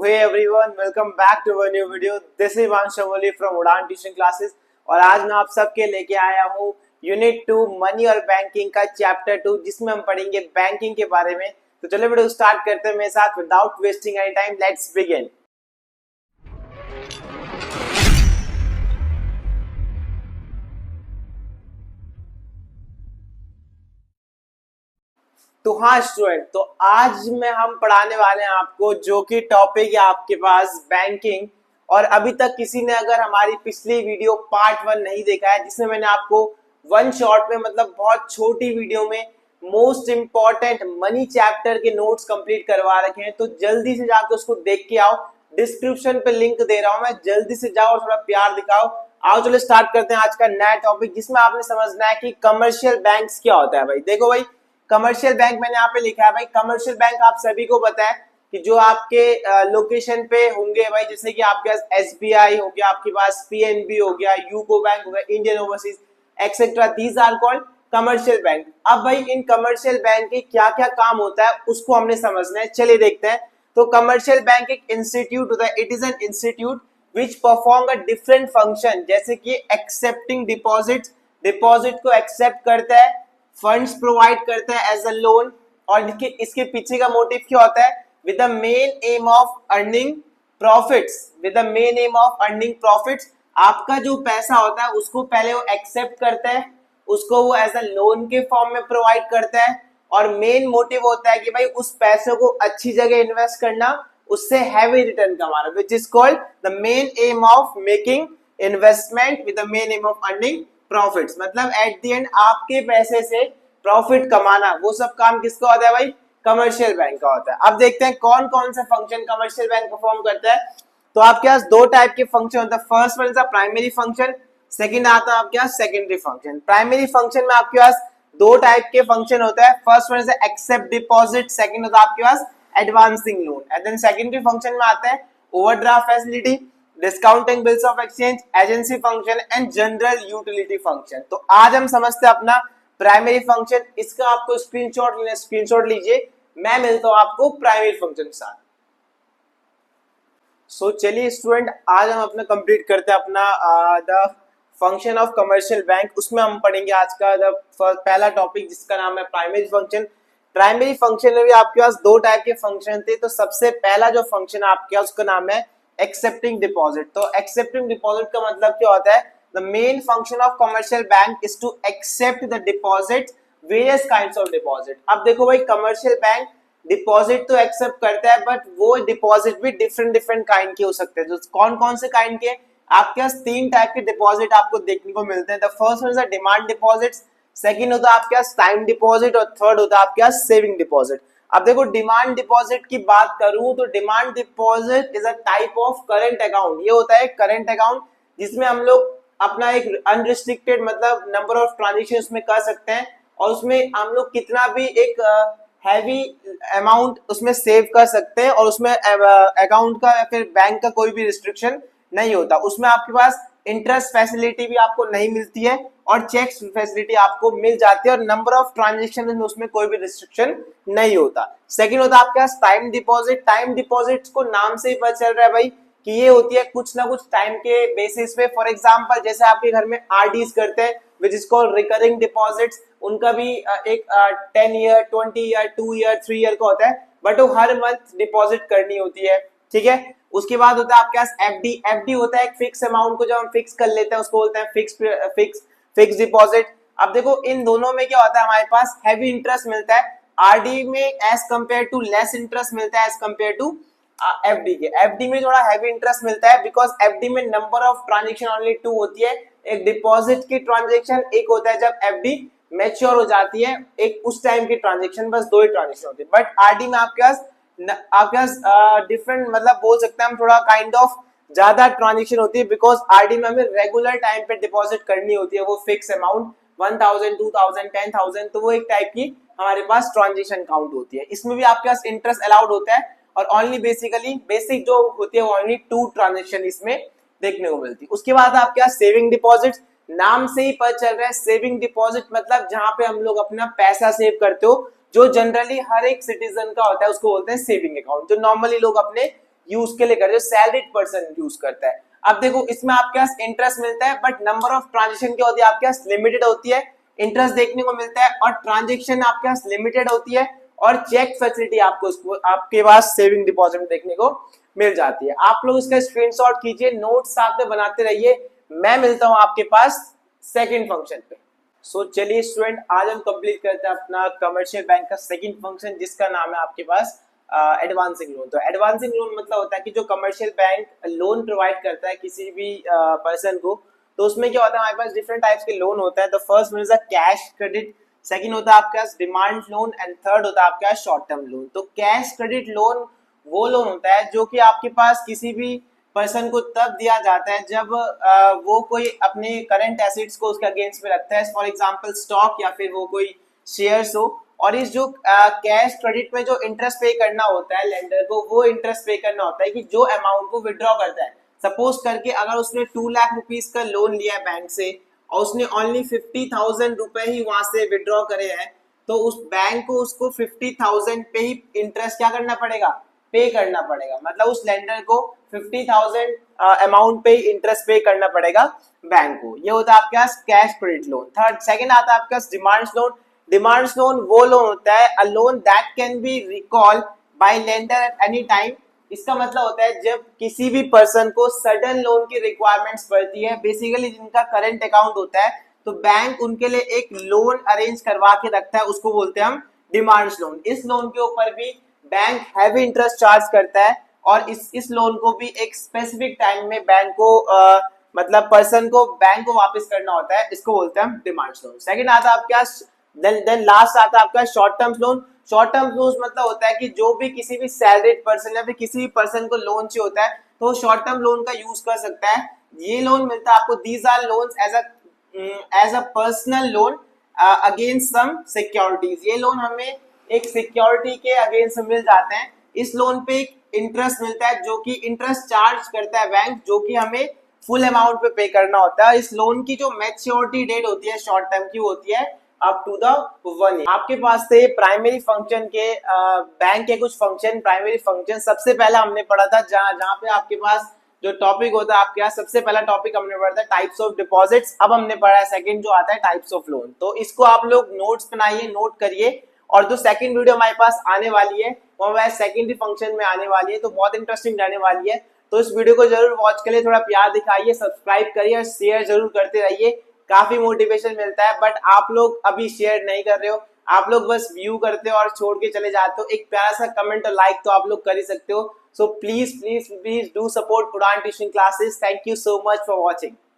Hey everyone, welcome back to our new video. This is Ivan Shamoli from उड़ान tuition classes और आज मैं आप सबके लेके आया हूँ यूनिट 2 मनी और बैंकिंग का चैप्टर 2 जिसमें हम पढ़ेंगे बैंकिंग के बारे में। तो चलो वीडियो स्टार्ट करते हैं मेरे साथ without wasting any time. Let's begin. तो हाँ स्टूडेंट, तो आज में हम पढ़ाने वाले हैं आपको जो कि टॉपिक है आपके पास बैंकिंग। और अभी तक किसी ने अगर हमारी पिछली वीडियो पार्ट 1 नहीं देखा है जिसमें मैंने आपको वन शॉट में मतलब बहुत छोटी वीडियो में मोस्ट इंपॉर्टेंट मनी चैप्टर के नोट्स कंप्लीट करवा रखे हैं, तो जल्दी से जाकर उसको देख के आओ। डिस्क्रिप्शन पे लिंक दे रहा हूं मैं, जल्दी से जाओ और थोड़ा प्यार दिखाओ। आओ चलो स्टार्ट करते हैं आज का नया टॉपिक जिसमें आपने समझना है कि कमर्शियल बैंक्स क्या होता है। भाई देखो भाई, कमर्शियल बैंक मैंने यहाँ पे लिखा है। भाई कमर्शियल बैंक आप सभी को पता है कि जो आपके लोकेशन पे होंगे भाई, जैसे कि आपके पास एसबीआई हो गया, आपके पास पीएनबी हो गया, यूको बैंक हो गया, Indian overseas etcetera, these are called commercial bank. अब भाई इन कमर्शियल बैंक के क्या क्या काम होता है उसको हमने समझना है, चलिए देखते हैं। तो कमर्शियल बैंक एक इंस्टीट्यूट होता है, it is an institute which perform a different function, जैसे कि एक्सेप्टिंग डिपॉजिट, डिपॉजिट को एक्सेप्ट करता है, फंड्स प्रोवाइड करता है एज अ लोन, और इसके पीछे का मोटिव क्या होता है, with the main M of earning profits, with the main M of earning profits. आपका जो पैसा होता है उसको पहले वो एक्सेप्ट करता है, उसको वो एज अ लोन के फॉर्म में प्रोवाइड करता है, और मेन मोटिव होता है कि भाई उस पैसे को अच्छी जगह इन्वेस्ट करना, उससे हैवी रिटर्न कमाना, which is called the main M of making investment with the main M of earning profits. मतलब एट द एंड आपके पैसे से प्रॉफिट कमाना, वो सब काम किसका होता है भाई, कमर्शियल बैंक का होता है। अब देखते हैं कौन कौन सा फंक्शन कमर्शियल बैंक परफॉर्म करता है। तो आपके पास दो टाइप के फंक्शन होता है। First one is a primary function, second आता है आपके पास सेकेंडरी फंक्शन। प्राइमरी फंक्शन में आपके पास दो टाइप के फंक्शन होता है। First one is accept deposit, second होता है आपके पास advancing loan. And then secondary function में आता है overdraft facility, discounting bills of exchange, agency function and general utility function. तो आज हम समझते हैं अपना प्राइमरी फंक्शन। इसका आपको स्क्रीनशॉट लीजिए, मैं मिलता हूं आपको प्राइमरी फंक्शन के साथ। सो चलिए स्टूडेंट, आज हम अपना कंप्लीट करते हैं अपना the function of commercial bank. उसमें हम पढ़ेंगे आज का पहला टॉपिक जिसका नाम है प्राइमरी फंक्शन। प्राइमरी फंक्शन में भी आपके पास दो टाइप के फंक्शन थे। तो सबसे पहला जो फंक्शन आपके पास उसका नाम है एक्सेप्टिंग डिपॉजिट। तो एक्सेप्टिंग डिपॉजिट का मतलब क्या होता है, the main function of commercial bank is to accept the deposit, various kinds of deposit. अब देखो भाई, कमर्शियल बैंक डिपॉजिट तो एक्सेप्ट करता है, बट वो डिपॉजिट भी डिफरेंट डिफरेंट काइंड के हो सकते हैं। तो कौन कौन से काइंड के, आपके पास तीन टाइप के डिपॉजिट आपको देखने को मिलते हैं। The first one is demand deposit, second होता है आपके पास टाइम डिपॉजिट, और थर्ड होता है आपके पास सेविंग डिपॉजिट। अब देखो डिमांड डिपॉजिट की बात करूं तो demand deposit is a type of current account. ये होता है करंट अकाउंट जिसमें हम लोग अपना एक अनरिस्ट्रिक्टेड मतलब नंबर ऑफ ट्रांजेक्शन उसमें कर सकते हैं, और उसमें हम लोग कितना भी एक हैवी अमाउंट उसमें सेव कर सकते हैं, और उसमें अकाउंट का या फिर बैंक का कोई भी रिस्ट्रिक्शन नहीं होता। उसमें आपके पास इंटरेस्ट फैसिलिटी भी आपको नहीं मिलती है, और चेक फैसिलिटी आपको मिल जाती है, और नंबर ऑफ ट्रांजेक्शन में उसमें कोई भी रिस्ट्रिक्शन नहीं होता। सेकंड होता है आपके पास टाइम डिपॉजिट। टाइम डिपॉजिट को नाम से ही पता चल रहा है भाई कि ये होती है कुछ ना कुछ टाइम के बेसिस पे। फॉर एग्जांपल जैसे आपके घर में आरडीज करते हैं which is called recurring deposits, उनका भी एक 10 ईयर 20 ईयर 2 ईयर 3 ईयर का होता है, बट वो हर मंथ डिपॉजिट करनी होती है। ठीक है, उसके बाद होता है आपके पास एफडी। एफडी होता है एक फिक्स अमाउंट को जब हम फिक्स कर लेते हैं उसको बोलते हैं फिक्स डिपॉजिट। अब देखो इन दोनों में क्या होता है, हमारे पास हैवी इंटरेस्ट मिलता है आरडी में as compare to less interest मिलता है एज कंपेयर टू एफडी के। एफडी में थोड़ा हैवी इंटरेस्ट मिलता है बिकॉज एफडी में नंबर ऑफ ट्रांजेक्शन ओनली 2 होती है, एक डिपॉजिट की ट्रांजेक्शन, एक होता है जब एफडी मैच्योर हो जाती है, एक उस टाइम की ट्रांजेक्शन, बस दो ही ट्रांजेक्शन होती है। बट आरडी में आपके पास डिफरेंट मतलब बोल सकते हैं हम थोड़ा काइंड ऑफ ज्यादा ट्रांजेक्शन होती है, बिकॉज आरडी में हमें रेगुलर टाइम पे डिपॉजिट करनी होती है वो फिक्स अमाउंट 1000 2000 10000, तो वो एक टाइप की हमारे पास ट्रांजेक्शन काउंट होती है। इसमें भी आपके पास इंटरेस्ट अलाउड होता है, और ओनली बेसिक जो होती है वो ओनली 2 ट्रांजेक्शन इसमें देखने को मिलती है। उसके बाद आपके पास सेविंग डिपॉजिट, नाम से ही पता चल रहा है सेविंग डिपॉजिट मतलब जहां पे हम लोग अपना पैसा सेव करते हो, जो जनरली हर एक सिटीजन का होता है उसको बोलते हैं सेविंग अकाउंट, जो नॉर्मली लोग अपने यूज के लिए करते हैं, सैलरीड पर्सन यूज करता है। अब देखो इसमें आपके पास इंटरेस्ट मिलता है, बट नंबर ऑफ ट्रांजेक्शन क्या होती है आपके पास, लिमिटेड होती है। इंटरेस्ट देखने को मिलता है और ट्रांजेक्शन आपके पास लिमिटेड होती है, और चेक फैसिलिटी आपको आपके पास सेविंग डिपॉजिट देखने को मिल जाती है। आप लोग इसका स्क्रीनशॉट कीजिए, नोट्स साथ में बनाते रहिए। मैं मिलता हूं आपके पास सेकंड फंक्शन पे। सो चलिए स्टूडेंट, आज हम कंप्लीट करते हैं अपना कमर्शियल बैंक का सेकंड फंक्शन, जिसका नाम है आपके पास एडवांसिंग लोन। तो एडवांसिंग लोन मतलब होता है कि जो कमर्शियल बैंक लोन प्रोवाइड करता है किसी भी पर्सन को, तो उसमें क्या होता है हमारे पास डिफरेंट टाइप्स के लोन होता है। The first one is a cash credit, second होता है आपके पास डिमांड लोन, एंड थर्ड होता है आपके पास शॉर्ट टर्म लोन। तो कैश क्रेडिट लोन वो लोन होता है जो कि आपके पास किसी भी पर्सन को तब दिया जाता है जब वो कोई अपने करंट एसेट्स को उसके अगेंस्ट में रखता है, फॉर एग्जांपल स्टॉक या फिर वो कोई शेयर्स हो। और इस जो कैश क्रेडिट में जो इंटरेस्ट पे करना होता है लेंडर को, वो इंटरेस्ट पे करना होता है कि जो अमाउंट को विड्रॉ करता है। सपोज करके अगर उसने 2 लाख रुपीज का लोन लिया है बैंक से और उसने ओनली 50,000 रुपए ही वहां से विड्रॉ करे हैं, तो उस बैंक को उसको 50,000 पे ही इंटरेस्ट क्या करना पड़ेगा, पे करना पड़ेगा। मतलब उस लेंडर को 50,000 अमाउंट पे इंटरेस्ट पे करना पड़ेगा बैंक को। ये होता है आपके पास cash credit loan. Third second आता है आपके पास डिमांड्स लोन। डिमांड्स लोन वो लोन होता है a loan that can be recall by lender at any time. इसका मतलब होता है जब किसी भी पर्सन को सडन लोन की रिक्वायरमेंट्स पड़ती है, बेसिकली जिनका करंट अकाउंट होता है, तो बैंक उनके लिए एक लोन अरेंज करवा के रखता है, उसको बोलते हैं हम डिमांड्स लोन। इस लोन के ऊपर भी बैंक हैवी इंटरेस्ट चार्ज करता है, और इस लोन को भी एक स्पेसिफिक टाइम में बैंक को मतलब पर्सन को बैंक को वापस करना होता है, इसको बोलते हैं हम डिमांड्स लोन। सेकंड आता है आपका देन लास्ट आता है आपका short term loan. Short term loan मतलब होता है कि जो भी किसी भी सैलरीड पर्सन या फिर किसी भी पर्सन को लोन चाहिए होता है, तो वो शॉर्ट टर्म लोन का यूज कर सकता है। ये लोन मिलता है आपको, these are loans as a personal loan against some securities. ये लोन हमें एक सिक्योरिटी के अगेंस्ट मिल जाते हैं। इस लोन पे एक इंटरेस्ट मिलता है, जो कि इंटरेस्ट चार्ज करता है बैंक, जो कि हमें फुल अमाउंट पे करना होता है। इस लोन की जो मैच्योरिटी डेट होती है शॉर्ट टर्म की होती है अप टू द 1 ईयर। आपके पास से प्राइमरी फंक्शन के बैंक के कुछ फंक्शन, प्राइमरी फंक्शन सबसे पहला हमने पढ़ा था, जहां पे आपके पास जो टॉपिक होता है आपके पास, सबसे पहला टॉपिक हमने पढ़ा था टाइप्स ऑफ डिपॉजिट्स। अब हमने पढ़ा है सेकंड जो आता है टाइप्स ऑफ लोन। तो इसको आप लोग नोट्स बनाइए, नोट करिए। और जो सेकंड वीडियो हमारे पास आने वाली है वो हमारे सेकेंडरी फंक्शन में आने वाली है, तो बहुत इंटरेस्टिंग रहने वाली है। तो इस वीडियो को जरूर वॉच करिए, थोड़ा प्यार दिखाइए, सब्सक्राइब करिए और शेयर जरूर करते रहिए। काफी मोटिवेशन मिलता है, बट आप लोग अभी शेयर नहीं कर रहे हो, आप लोग बस व्यू करते हो और छोड़ के चले जाते हो। एक प्यारा सा कमेंट और लाइक तो आप लोग कर ही सकते हो। So please please please do support Puran tuition classes. Thank you so much for watching.